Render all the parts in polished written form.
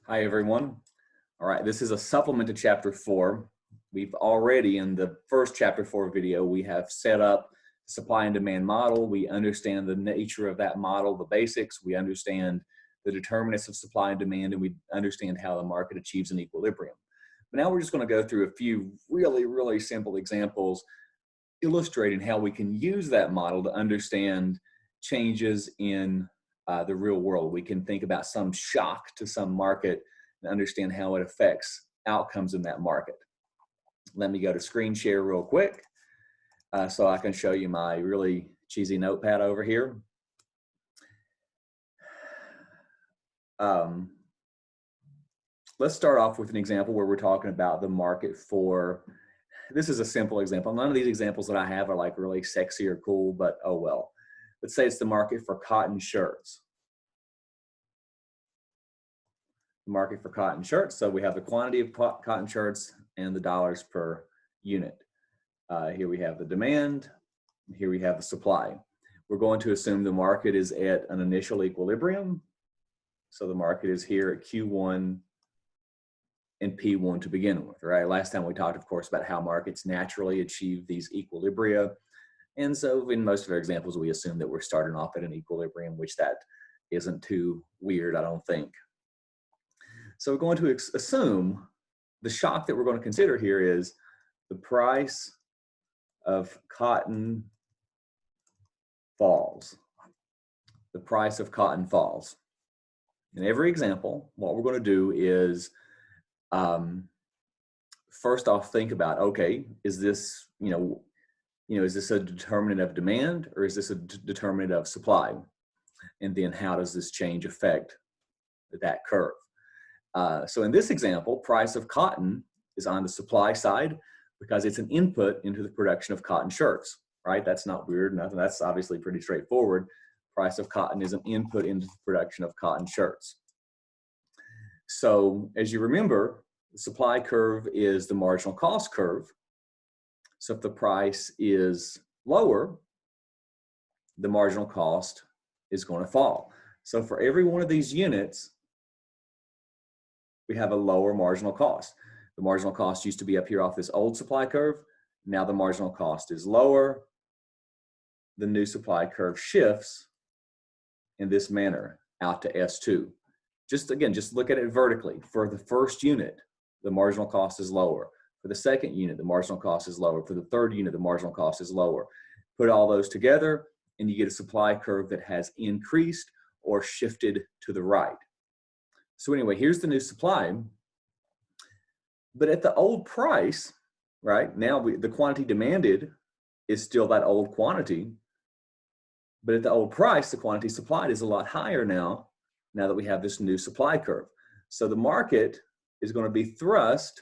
Hi, everyone. All right, this is a supplement to chapter 4. We've already, in the first chapter 4 video, we have set up supply and demand model. We understand the nature of that model, the basics. We understand the determinants of supply and demand, and we understand how the market achieves an equilibrium. But now we're just going to go through a few really simple examples illustrating how we can use that model to understand changes in the real world. We can think about some shock to some market and understand how it affects outcomes in that market. Let me go to screen share real quick so I can show you my really cheesy notepad over here. Let's start off with an example where we're talking about the market for, this is a simple example. None of these examples that I have are like really sexy or cool, but oh well. Let's say it's the market for cotton shirts. The market for cotton shirts. So we have the quantity of cotton shirts and the dollars per unit. Here we have the demand. Here we have the supply. We're going to assume the market is at an initial equilibrium. So the market is here at Q1 and P1 to begin with, right? Last time we talked, of course, about how markets naturally achieve these equilibria. And so in most of our examples, we assume that we're starting off at an equilibrium, which that isn't too weird, I don't think. So we're going to assume the shock that we're going to consider here is the price of cotton falls. The price of cotton falls. In every example, what we're going to do is first off think about, okay, is this, is this a determinant of demand or is this a determinant of supply? And then how does this change affect that curve? So in this example, price of cotton is on the supply side because it's an input into the production of cotton shirts, right? That's not weird, nothing. That's obviously pretty straightforward. Price of cotton is an input into the production of cotton shirts. So as you remember, the supply curve is the marginal cost curve. So if the price is lower, the marginal cost is going to fall. So for every one of these units, we have a lower marginal cost. The marginal cost used to be up here off this old supply curve. Now the marginal cost is lower. The new supply curve shifts in this manner out to S2. Just look at it vertically. For the first unit, the marginal cost is lower. For the second unit, the marginal cost is lower. For the third unit, the marginal cost is lower. Put all those together and you get a supply curve that has increased or shifted to the right. So anyway, here's the new supply. But at the old price, right, now the quantity demanded is still that old quantity. But at the old price, the quantity supplied is a lot higher now that we have this new supply curve. So the market is going to be thrust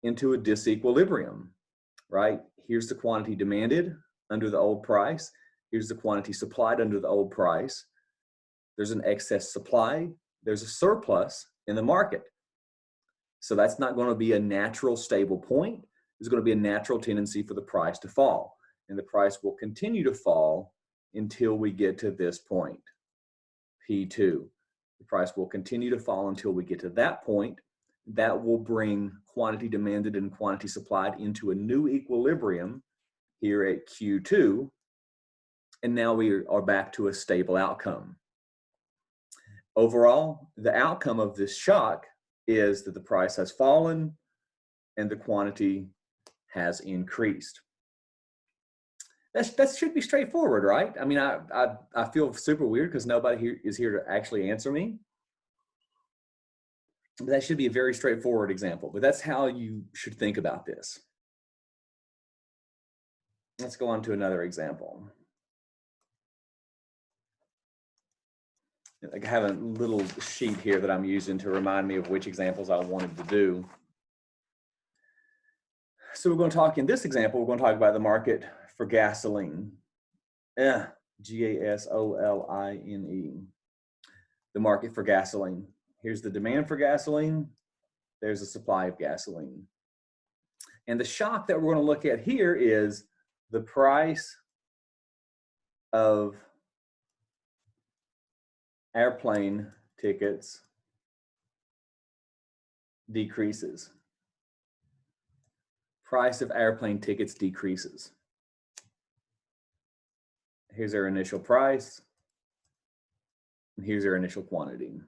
into a disequilibrium, right? Here's the quantity demanded under the old price. Here's the quantity supplied under the old price. There's an excess supply. There's a surplus in the market. So that's not going to be a natural stable point. There's going to be a natural tendency for the price to fall. And the price will continue to fall until we get to this point, P2. The price will continue to fall until we get to that point. That will bring quantity demanded and quantity supplied into a new equilibrium here at Q2. And now we are back to a stable outcome. Overall, the outcome of this shock is that the price has fallen and the quantity has increased. That should be straightforward, right? I mean, I feel super weird because nobody here is here to actually answer me. But that should be a very straightforward example, but that's how you should think about this. Let's go on to another example. I have a little sheet here that I'm using to remind me of which examples I wanted to do. So we're going to talk in this example, we're going to talk about the market for gasoline. Gasoline. The market for gasoline. Here's the demand for gasoline. There's the supply of gasoline. And the shock that we're going to look at here is the price of airplane tickets decreases. Price of airplane tickets decreases. Here's our initial price, and here's our initial quantity.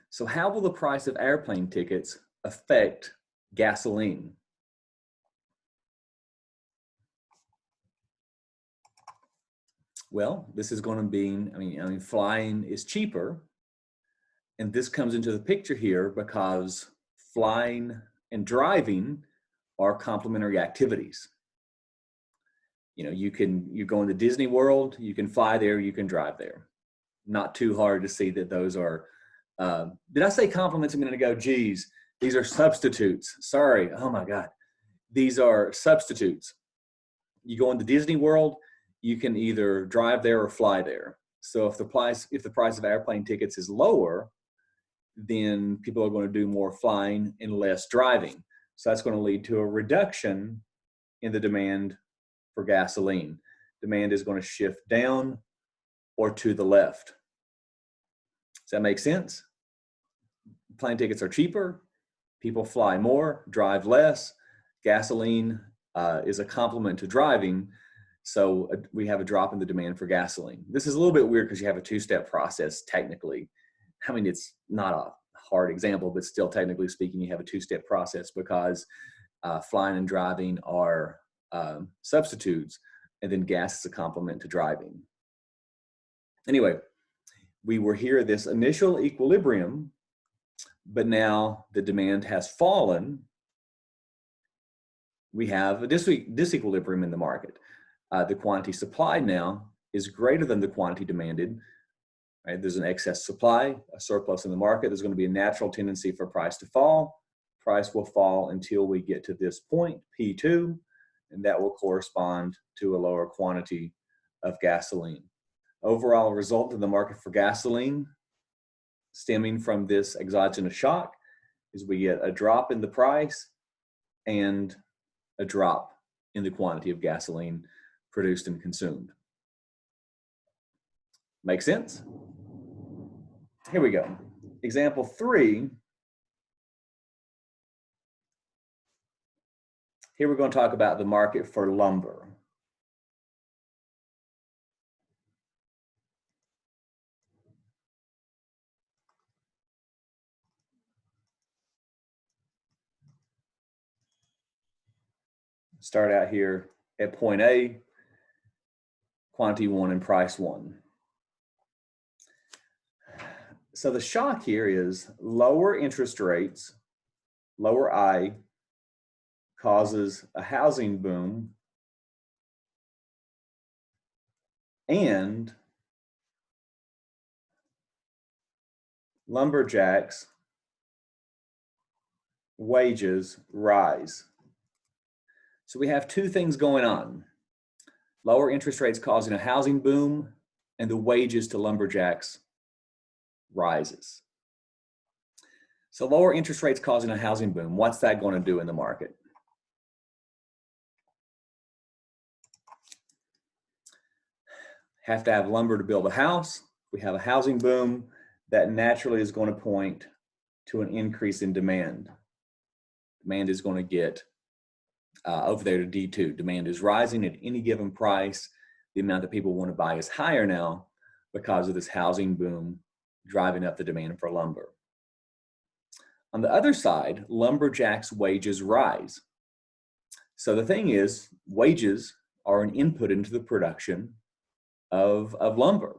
So how will the price of airplane tickets affect gasoline? Well, this is going to be, I mean, flying is cheaper. And this comes into the picture here because flying and driving are complementary activities. You know, you go into Disney World, you can fly there, you can drive there. Not too hard to see that those are, did I say complements a minute ago? Geez, these are substitutes. Sorry, oh my God. These are substitutes. You go into Disney World, you can either drive there or fly there. So if the price of airplane tickets is lower, then people are going to do more flying and less driving. So that's going to lead to a reduction in the demand for gasoline. Demand is going to shift down or to the left. Does that make sense? Plane tickets are cheaper. People fly more, drive less. Gasoline is a complement to driving. So we have a drop in the demand for gasoline. This is a little bit weird because you have a two-step process technically. I mean, it's not a hard example, but still technically speaking, you have a two-step process because flying and driving are substitutes, and then gas is a complement to driving. Anyway, we were here at this initial equilibrium, but now the demand has fallen. We have a disequilibrium in the market. The quantity supplied now is greater than the quantity demanded. Right? There's an excess supply, a surplus in the market. There's going to be a natural tendency for price to fall. Price will fall until we get to this point, P2, and that will correspond to a lower quantity of gasoline. Overall result in the market for gasoline stemming from this exogenous shock is we get a drop in the price and a drop in the quantity of gasoline produced and consumed. Make sense? Here we go. Example 3. Here we're going to talk about the market for lumber. Start out here at point A, quantity 1 and price 1. So the shock here is lower interest rates, lower I, causes a housing boom and lumberjacks' wages rise. So we have two things going on. Lower interest rates causing a housing boom and the wages to lumberjacks rises. So lower interest rates causing a housing boom, what's that going to do in the market? Have to have lumber to build a house. We have a housing boom that naturally is going to point to an increase in demand. Demand is going to get over there to D2. Demand is rising at any given price. The amount that people want to buy is higher now because of this housing boom driving up the demand for lumber. On the other side, lumberjacks' wages rise. So the thing is, wages are an input into the production of lumber.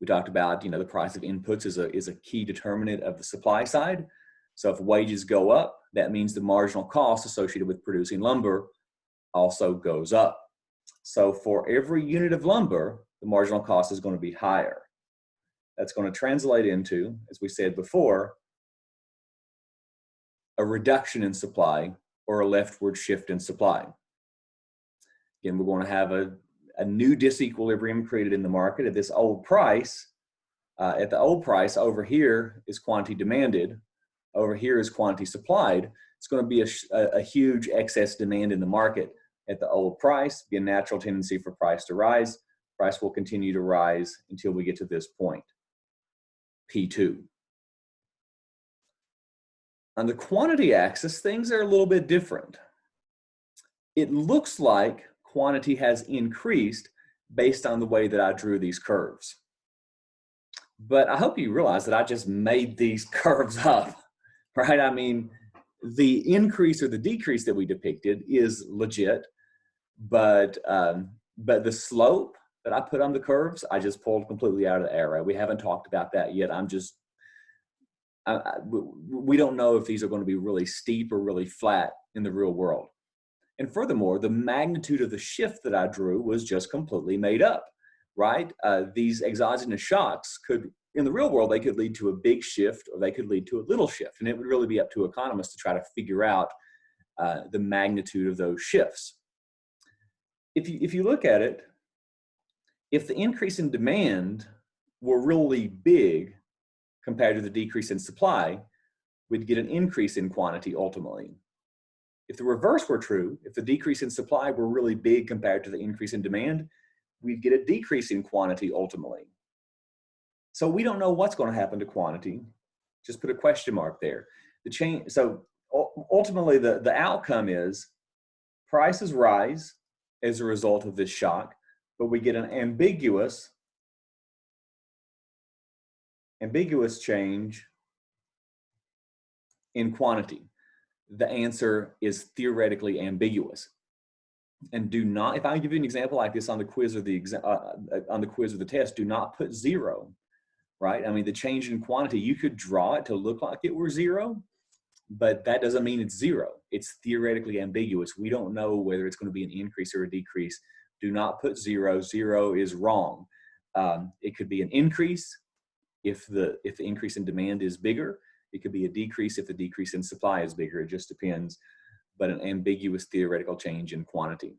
We talked about, the price of inputs is a key determinant of the supply side. So if wages go up, that means the marginal cost associated with producing lumber also goes up. So for every unit of lumber, the marginal cost is going to be higher. That's going to translate into, as we said before, a reduction in supply or a leftward shift in supply. Again, we're going to have a new disequilibrium created in the market at this old price. At the old price, over here is quantity demanded. Over here is quantity supplied. It's going to be a huge excess demand in the market at the old price, be a natural tendency for price to rise. Price will continue to rise until we get to this point, P2. On the quantity axis, things are a little bit different. It looks like quantity has increased based on the way that I drew these curves. But I hope you realize that I just made these curves up, right? I mean, the increase or the decrease that we depicted is legit, but the slope that I put on the curves, I just pulled completely out of the air, right? We haven't talked about that yet. We don't know if these are going to be really steep or really flat in the real world. And furthermore, the magnitude of the shift that I drew was just completely made up, right? These exogenous shocks could, in the real world, they could lead to a big shift or they could lead to a little shift. And it would really be up to economists to try to figure out the magnitude of those shifts. If you look at it, if the increase in demand were really big compared to the decrease in supply, we'd get an increase in quantity ultimately. If the reverse were true, if the decrease in supply were really big compared to the increase in demand, we'd get a decrease in quantity ultimately. So we don't know what's going to happen to quantity. Just put a question mark there. So ultimately the outcome is prices rise as a result of this shock, but we get an ambiguous change in quantity. The answer is theoretically ambiguous. And do not, if I give you an example like this on the quiz or the test, do not put 0, right? I mean, the change in quantity, you could draw it to look like it were 0, but that doesn't mean it's 0. It's theoretically ambiguous. We don't know whether it's going to be an increase or a decrease. Do not put 0. 0 is wrong. It could be an increase if the increase in demand is bigger. It could be a decrease if the decrease in supply is bigger. It just depends, but an ambiguous theoretical change in quantity.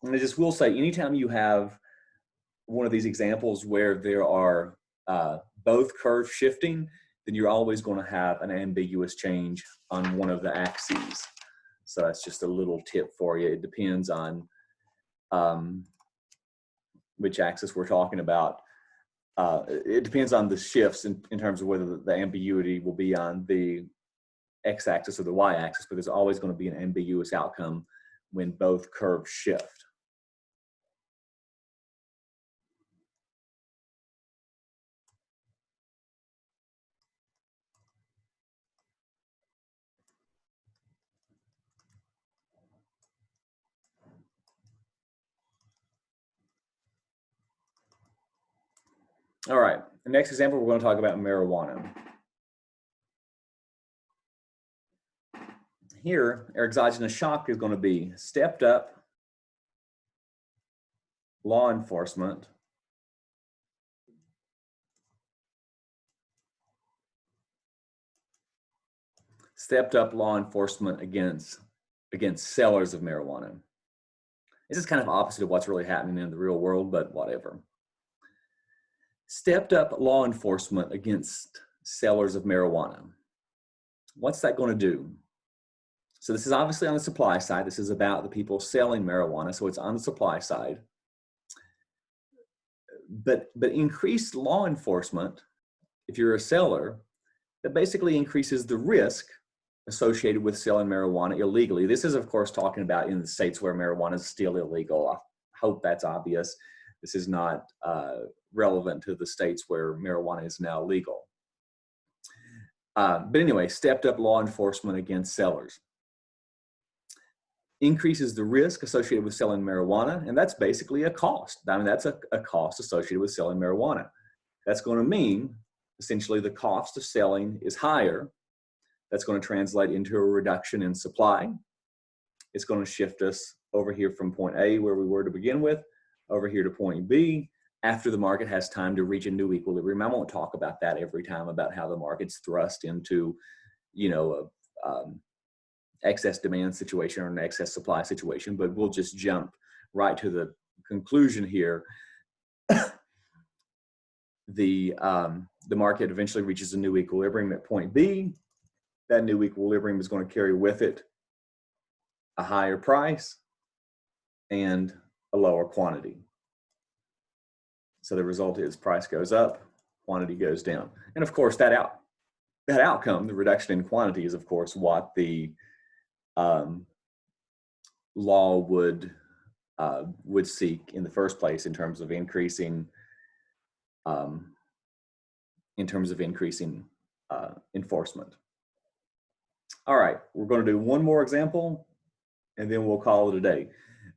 And I just will say, anytime you have one of these examples where there are both curves shifting, then you're always going to have an ambiguous change on one of the axes. So that's just a little tip for you. It depends on which axis we're talking about. It depends on the shifts in terms of whether the ambiguity will be on the x-axis or the y-axis, but there's always going to be an ambiguous outcome when both curves shift. All right, the next example, we're going to talk about marijuana. Here, our exogenous shock is going to be stepped up law enforcement against sellers of marijuana. This is kind of opposite of what's really happening in the real world, but whatever. Stepped up law enforcement against sellers of marijuana. What's that going to do? So this is obviously on the supply side. This is about the people selling marijuana, so it's on the supply side. But increased law enforcement, if you're a seller, that basically increases the risk associated with selling marijuana illegally. This is, of course, talking about in the states where marijuana is still illegal. I hope that's obvious. This is not relevant to the states where marijuana is now legal. But anyway, stepped up law enforcement against sellers. Increases the risk associated with selling marijuana, and that's basically a cost. I mean, that's a cost associated with selling marijuana. That's going to mean, essentially, the cost of selling is higher. That's going to translate into a reduction in supply. It's going to shift us over here from point A, where we were to begin with, over here to point B, after the market has time to reach a new equilibrium. I won't talk about that every time, about how the market's thrust into, excess demand situation or an excess supply situation, but we'll just jump right to the conclusion here. The market eventually reaches a new equilibrium at point B. That new equilibrium is going to carry with it a higher price and a lower quantity. So the result is price goes up, quantity goes down. And of course, that that outcome, the reduction in quantity, is of course what the law would seek in the first place in terms of increasing enforcement. All right, we're going to do one more example and then we'll call it a day.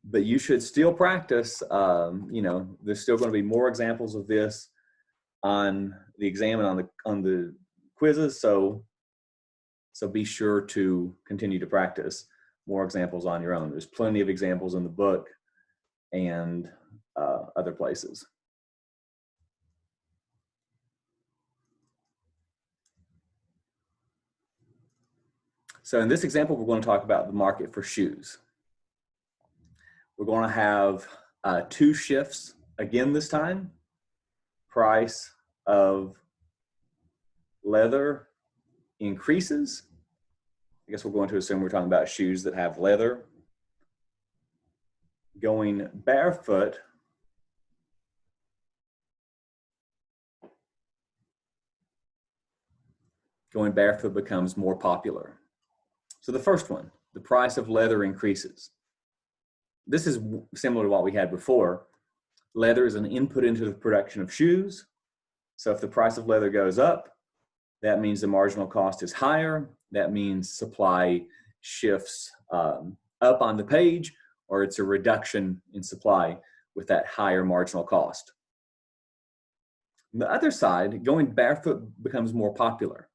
But you should still practice. You know, there's still going to be more examples of this on the exam and on the quizzes. So be sure to continue to practice more examples on your own. There's plenty of examples in the book and other places. So in this example, we're going to talk about the market for shoes. We're going to have 2 shifts again this time. Price of leather increases. I guess we're going to assume we're talking about shoes that have leather. Going barefoot becomes more popular. So the first one, the price of leather increases. This is similar to what we had before. Leather is an input into the production of shoes. So if the price of leather goes up, that means the marginal cost is higher. That means supply shifts up on the page, or it's a reduction in supply with that higher marginal cost. On the other side, going barefoot becomes more popular.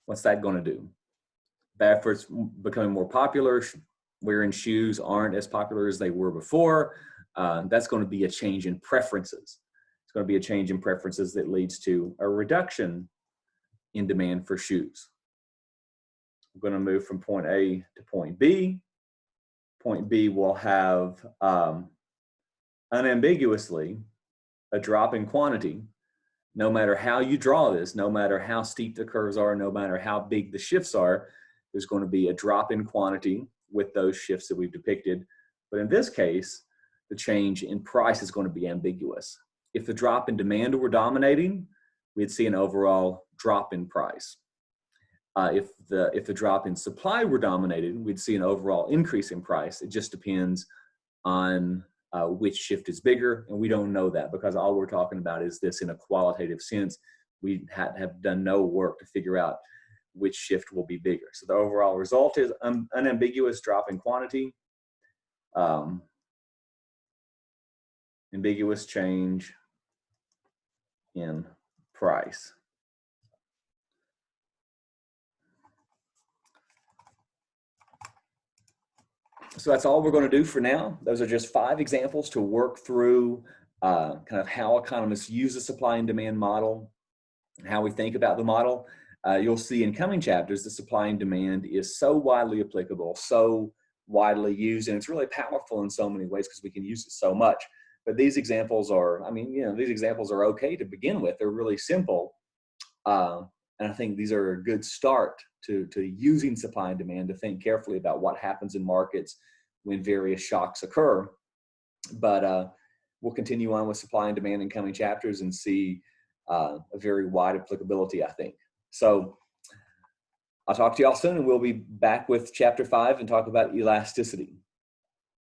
What's that going to do? Barefoot's becoming more popular. Wearing shoes aren't as popular as they were before. That's going to be a change in preferences. It's going to be a change in preferences that leads to a reduction in demand for shoes. We're going to move from point A to point B. Point B will have unambiguously a drop in quantity. No matter how you draw this, no matter how steep the curves are, no matter how big the shifts are, there's going to be a drop in quantity with those shifts that we've depicted. But in this case, the change in price is going to be ambiguous. If the drop in demand were dominating, we'd see an overall drop in price. If the drop in supply were dominated, we'd see an overall increase in price. It just depends on which shift is bigger, and we don't know that because all we're talking about is this in a qualitative sense. We have done no work to figure out which shift will be bigger. So the overall result is an unambiguous drop in quantity, ambiguous change in price. So that's all we're going to do for now. Those are just 5 examples to work through kind of how economists use the supply and demand model, and how we think about the model. You'll see in coming chapters, the supply and demand is so widely applicable, so widely used, and it's really powerful in so many ways because we can use it so much. But these examples are, I mean, you know, these examples are okay to begin with. They're really simple. And I think these are a good start to using supply and demand to think carefully about what happens in markets when various shocks occur. But we'll continue on with supply and demand in coming chapters and see a very wide applicability, I think. So I'll talk to y'all soon, and we'll be back with chapter 5 and talk about elasticity.